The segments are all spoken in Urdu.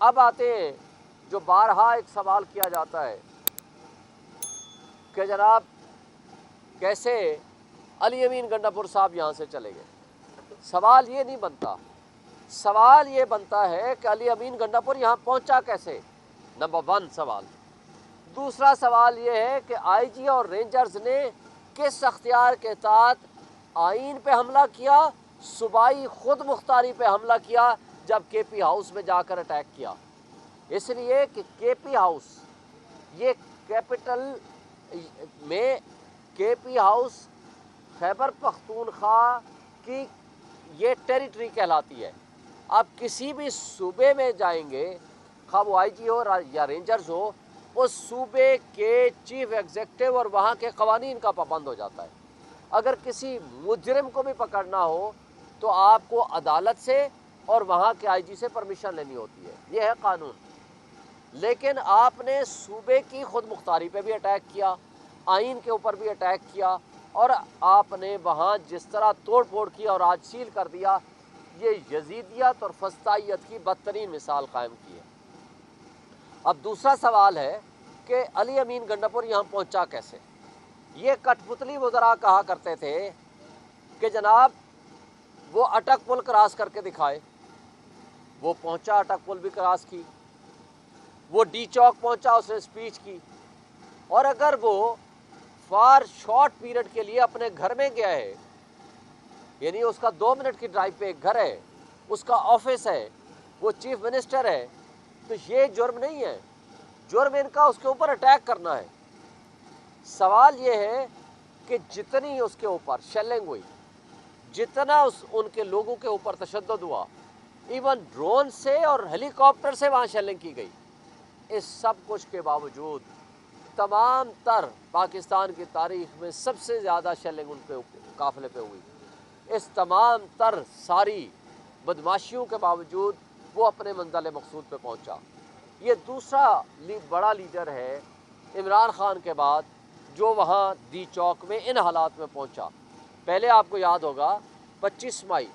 اب آتے ہیں جو بارہا ایک سوال کیا جاتا ہے کہ جناب کیسے علی امین گنڈاپور صاحب یہاں سے چلے گئے. سوال یہ نہیں بنتا، سوال یہ بنتا ہے کہ علی امین گنڈاپور یہاں پہنچا کیسے، نمبر 1 سوال. دوسرا سوال یہ ہے کہ آئی جی اور رینجرز نے کس اختیار کے تحت آئین پہ حملہ کیا، صوبائی خود مختاری پہ حملہ کیا جب کے پی ہاؤس میں جا کر اٹیک کیا. اس لیے کہ کے پی ہاؤس یہ کیپٹل میں، کے پی ہاؤس خیبر پختونخوا کی یہ ٹیریٹری کہلاتی ہے. آپ کسی بھی صوبے میں جائیں گے، خواہ وہ آئی جی ہو یا رینجرز ہو، اس صوبے کے چیف ایگزیکٹو اور وہاں کے قوانین کا پابند ہو جاتا ہے. اگر کسی مجرم کو بھی پکڑنا ہو تو آپ کو عدالت سے اور وہاں کے آئی جی سے پرمیشن لینی ہوتی ہے. یہ ہے قانون. لیکن آپ نے صوبے کی خود مختاری پہ بھی اٹیک کیا، آئین کے اوپر بھی اٹیک کیا، اور آپ نے وہاں جس طرح توڑ پھوڑ کیا اور آج سیل کر دیا، یہ یزیدیت اور فسطائیت کی بدترین مثال قائم کی ہے. اب دوسرا سوال ہے کہ علی امین گنڈاپور یہاں پہنچا کیسے. یہ کٹ پتلی وزراء کہا کرتے تھے کہ جناب وہ اٹک پل کراس کر کے دکھائے. وہ پہنچا، اٹک پل بھی کراس کی، وہ ڈی چوک پہنچا، اس نے اسپیچ کی. اور اگر وہ فار شارٹ پیریڈ کے لیے اپنے گھر میں گیا ہے، یعنی اس کا 2 منٹ کی ڈرائیو پہ ایک گھر ہے، اس کا آفس ہے، وہ چیف منسٹر ہے، تو یہ جرم نہیں ہے. جرم ان کا اس کے اوپر اٹیک کرنا ہے. سوال یہ ہے کہ جتنی اس کے اوپر شیلنگ ہوئی، جتنا ان کے لوگوں کے اوپر تشدد ہوا، ایون ڈرون سے اور ہیلی کاپٹر سے وہاں شیلنگ کی گئی، اس سب کچھ کے باوجود تمام تر پاکستان کی تاریخ میں سب سے زیادہ شیلنگ ان کے قافلے پہ ہوئی. اس تمام تر ساری بدماشیوں کے باوجود وہ اپنے منزل مقصود پہ پہنچا. یہ دوسرا بڑا لیڈر ہے عمران خان کے بعد جو وہاں دی چوک میں ان حالات میں پہنچا. پہلے آپ کو یاد ہوگا 25 مئی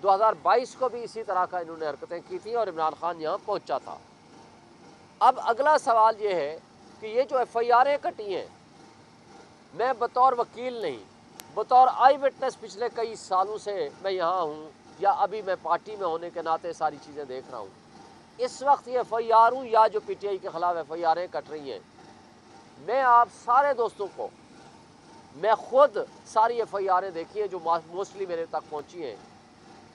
2022 کو بھی اسی طرح کا انہوں نے حرکتیں کی تھیں اور عمران خان یہاں پہنچا تھا. اب اگلا سوال یہ ہے کہ یہ جو ایف آئی آریں کٹی ہیں، میں بطور وکیل نہیں، بطور آئی وٹنس پچھلے کئی سالوں سے میں یہاں ہوں، یا ابھی میں پارٹی میں ہونے کے ناطے ساری چیزیں دیکھ رہا ہوں. اس وقت یہ ایف آئی آر ہوں یا جو پی ٹی آئی کے خلاف ایف آئی آریں کٹ رہی ہیں، میں آپ سارے دوستوں کو، میں خود ساری ایف آئی آریں دیکھی ہیں جو موسٹلی میرے تک پہنچی ہیں،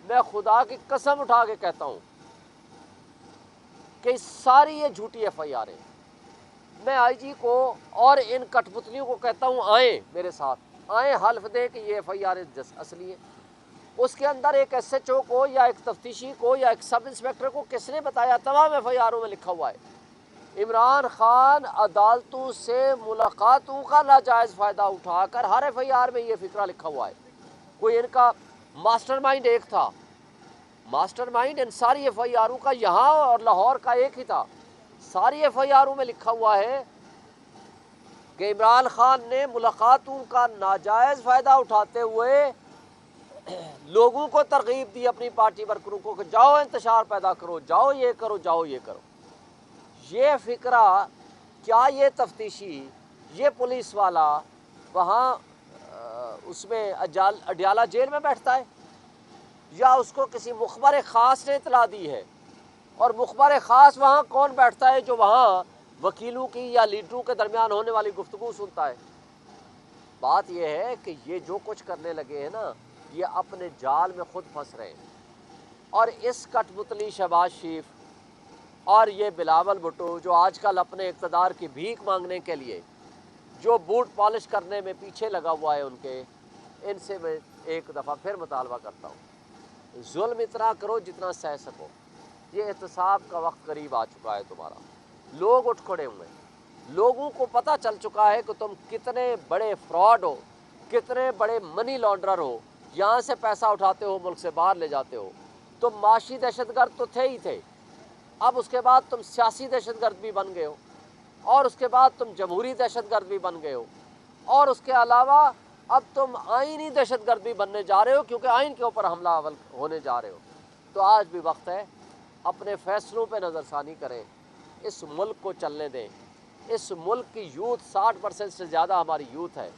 میں خدا کی قسم اٹھا کے کہتا ہوں کہ ساری یہ جھوٹی ایف آئی آریں. میں آئی جی کو اور ان کٹ پتلیوں کو کہتا ہوں آئیں میرے ساتھ، آئیں حلف دیں کہ یہ ایف آئی آریں اصلی ہیں. اس کے اندر ایک ایس ایچ او کو یا ایک تفتیشی کو یا ایک سب انسپیکٹر کو کس نے بتایا؟ تمام ایف آئی آروں میں لکھا ہوا ہے عمران خان عدالتوں سے ملاقاتوں کا ناجائز فائدہ اٹھا کر، ہر ایف آئی آر میں یہ فقرہ لکھا ہوا ہے. کوئی ان کا ماسٹر مائنڈ ایک تھا، ماسٹر مائنڈ ان ساری ایف آئی آروں کا یہاں اور لاہور کا ایک ہی تھا. ساری ایف آئی آروں میں لکھا ہوا ہے کہ عمران خان نے ملاقاتوں کا ناجائز فائدہ اٹھاتے ہوئے لوگوں کو ترغیب دی، اپنی پارٹی ورکروں کو، کہ جاؤ انتشار پیدا کرو، جاؤ یہ کرو، جاؤ یہ کرو. یہ فکرہ کیا یہ تفتیشی، یہ پولیس والا وہاں اس میں اڈیالہ جیل میں بیٹھتا ہے، یا اس کو کسی مخبر خاص نے اطلاع دی ہے؟ اور مخبر خاص وہاں کون بیٹھتا ہے جو وہاں وکیلوں کی یا لیڈروں کے درمیان ہونے والی گفتگو سنتا ہے؟ بات یہ ہے کہ یہ جو کچھ کرنے لگے ہیں نا، یہ اپنے جال میں خود پھنس رہے ہیں. اور اس کٹ پتلی شہباز شریف اور یہ بلاول بھٹو جو آج کل اپنے اقتدار کی بھیک مانگنے کے لیے جو بوٹ پالش کرنے میں پیچھے لگا ہوا ہے، ان سے میں ایک دفعہ پھر مطالبہ کرتا ہوں، ظلم اتنا کرو جتنا سہ سکو. یہ احتساب کا وقت قریب آ چکا ہے تمہارا. لوگ اٹھ کھڑے ہوئے، لوگوں کو پتہ چل چکا ہے کہ تم کتنے بڑے فراڈ ہو، کتنے بڑے منی لانڈرر ہو، یہاں سے پیسہ اٹھاتے ہو، ملک سے باہر لے جاتے ہو. تم معاشی دہشت گرد تو تھے ہی تھے، اب اس کے بعد تم سیاسی دہشت گرد بھی بن گئے ہو، اور اس کے بعد تم جمہوری دہشت گرد بھی بن گئے ہو، اور اس کے علاوہ اب تم آئینی دہشت گرد بھی بننے جا رہے ہو، کیونکہ آئین کے اوپر حملہ آور ہونے جا رہے ہو. تو آج بھی وقت ہے اپنے فیصلوں پہ نظر ثانی کریں، اس ملک کو چلنے دیں۔ اس ملک کی یوتھ 60% سے زیادہ ہماری یوتھ ہے،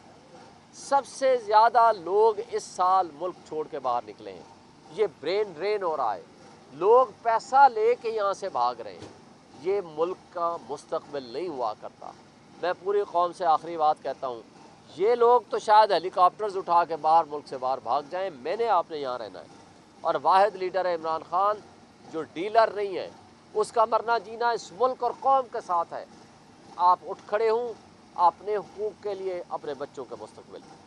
سب سے زیادہ لوگ اس سال ملک چھوڑ کے باہر نکلے ہیں۔ یہ برین ڈرین ہو رہا ہے، لوگ پیسہ لے کے یہاں سے بھاگ رہے ہیں۔ یہ ملک کا مستقبل نہیں ہوا کرتا۔ میں پوری قوم سے آخری بات کہتا ہوں، یہ لوگ تو شاید ہیلی کاپٹرز اٹھا کے باہر ملک سے باہر بھاگ جائیں، میں نے آپ نے یہاں رہنا ہے۔ اور واحد لیڈر ہے عمران خان، جو ڈیلر نہیں ہے، اس کا مرنا جینا اس ملک اور قوم کے ساتھ ہے۔ آپ اٹھ کھڑے ہوں اپنے حقوق کے لیے، اپنے بچوں کے مستقبل کے لیے۔